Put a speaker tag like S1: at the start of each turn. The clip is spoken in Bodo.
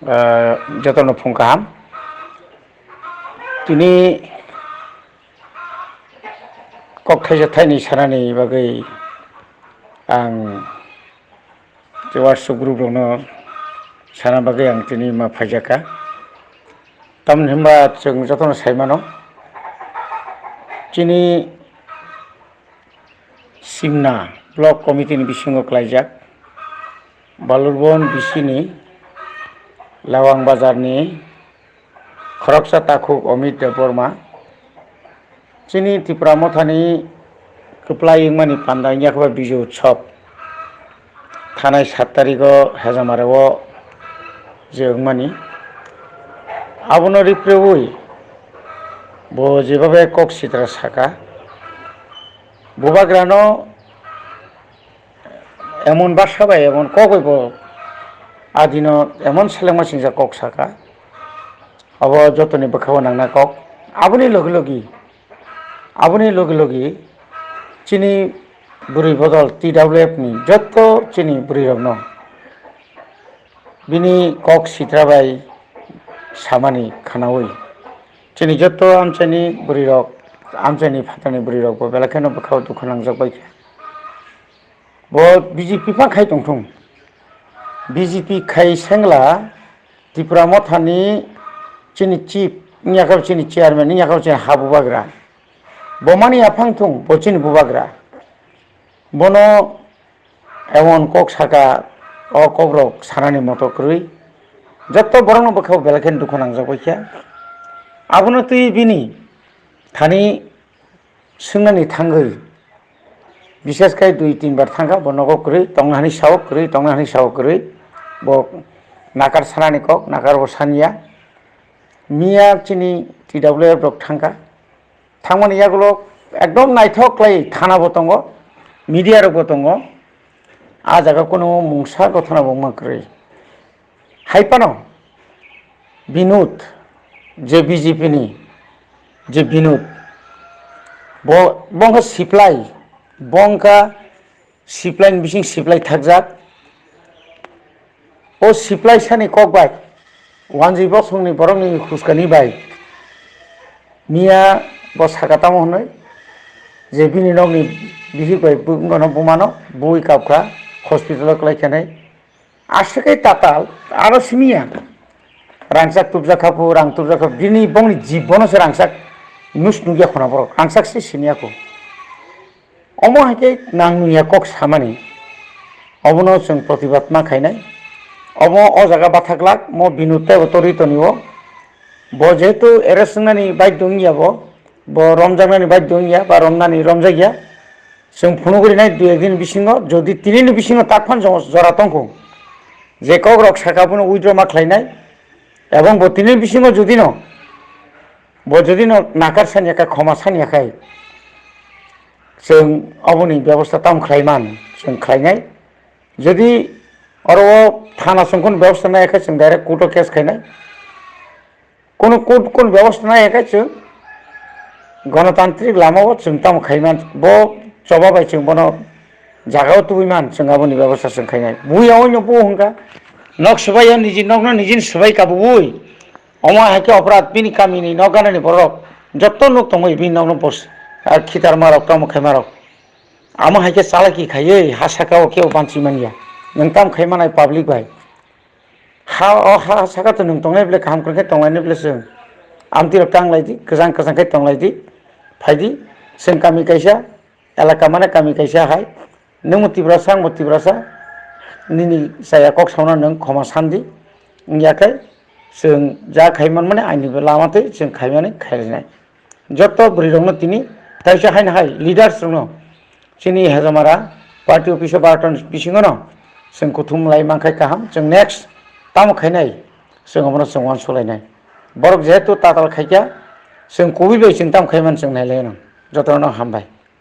S1: जतन फुंकाहाम दिनै क'क्राझार थाइनि सारानि बागै आं जे वाट्सएप ग्रुप दङ सारा बागै आं दिनै मा फायजाका तामहिनबा जों जतन साइमानो दिनै सिमना ब्लक कमिटिनि बिसिङाव क्लाइजाक बालुरबन बिसिनि लावां बाजारनि खरकसा ताकुक अमित देबबर्मा दिनै त्रिपुरा मथानि कप्लायिं मानि पान्डाइयाखौबा बिजु उत्सव थानाय 7 तारिखआव हेजामाराव जों मानि आबनो रिप्रेवै बो जेबाबे कक सिद्रा साका बुबाग्रानो एमन बासाबाय एमन कगैबो आदिनो एमन सेलेमा सिंजा कक साका अब जतनि बखाव नांना कक आबनि लगे लगे चिनी बुरी बदल TWF नि जत्त चिनी बुरी रमनो बिनी कक सिद्राबाय सामानि खानावै चिनी जत्त आमचानि बुरी रक आमचानि फातानि बुरी रक बेलाखेनो बखाव दुखुनांजाबाय बो BJP फा खाय दंथं BJP खाय सेंला त्रिपुरा मथानि चिनी चिफ नियाखाव चिनी चेयारमेन नियाखाव चिनी हाबु बाग्रा बमानि आफां थं बचिनी बुबाग्रा बनो एवन कक साका ओ कब्रक सानानि मतक्रui जत्त बरनो बखाव बेलाखेन दुखुनांजाबाय आबनो तुई बिनी थानी सोंनानि थांगै विशेषकै 2-3 बार थांगा बनगो क्रui तंनानि साव क्रui बो नाकार सानानि कक नाकार बो सानिया मिया चिनी TWF रक थांगा थांमानि यागलो एकदम नायथक्लाय थानाबो दङ मीडिया रबो दङ आ जागा कोनो मुंसा गथना बो माख्रै हाइपानो विनोद जे BJP नि जे विनोद बंग सिप्लाय बंका सिप्लाय बिसिं सिप्लाय थागजाक ओ सिप्लाय सानि कक बाय वानजि बसंनि बरंनि खुसकानि बाय मिया बस सागाताम होनै जे बिनि नगनि बिहिबाय बुंगनो बुमानो बुइ कापका हस्पिटाल क्लायखानै आसकै ताताल आरो सिमिया रांसाक तुबजाखापु रां तुबजाखाप बिनि बंनि जीबनोसो रांसाक नुस नुगिया खना बर रांसाकसि सिनियाखौ अमो हाके नांनुया कक सामानि अबनो जों प्रतिबाद मा खायनाय अमो अ जागा बाथाकलाक मो बिनुते बतरि तनिओ बो जेहेतु एरेसनानि बाइक दंगियाबो बो रमजानानि बाइक दंगिया बा रमनानि रमजागिया जों फुनुगुरिनाय 2 दिन बिसिङाव जदि तिनिनि बिसिङाव ताकफान जरा तंखौ जे कक रक साकापुनो उइड्र मा खायनाय एवं बो तिनि बिसिङाव जदि नाकार सानियाखाय खमा सानियाखाय जों अबनि व्यवस्था ताम खायमान जों खायनाय जदि अरो थाना संखन व्यवस्था नायाखाय जों डाइरेक्ट कोर्टआव केस खायनाय कोन व्यवस्था नायाखाय जों गणतांत्रिक लामाओ जों ताम खायमान बो जबाबाय जों बनो जागाव तुबिमान जों अबनि व्यवस्था जों खायनाय बुयाव नो बो हंगा नक सबाय निजि नकना निजिन सबाय काबुई अमा हाके अपराध बिनि कामिनि नगानानि बरक जत्त नुक तंगै बिनि नावनो बस खितार मारक ताम खायमारक आमा हाके चालाकि खायै हासाकाव केव बांसि मानिया नों ताम खायमानाय पाब्लिक बाय हा साकाथ नों तंनाय ब्ले काम करके तंलायनो ब्ले जों आमति तांलायदि गोजान गोजानखाय तंलायदि फायदि जों कामि कायसा एलाका माने कामि कायसा हाय नों मतिब्रासा आं मतिब्रासा निनि जाया कक सावना नों खमा सान्दि याखाय जों जा खायमान माने आइनिबो लामाथै जों खायमाने खायनाय जत्त बुरि रंनो तिनि ताइसा हायनो हाय लिडार्स रंनो चिनि हेजामारा पार्टी अफिस बारटन बिसिङाव न जों कुथुमलाय मांखाय काहाम जों नेक्स्ट ताम खायनाय जों अमनो जों वान सलायनाय बरक जेहेतु ताताल खायका जों कबि जों ताम खायमान जों नायलायनो जतनो हामबाय।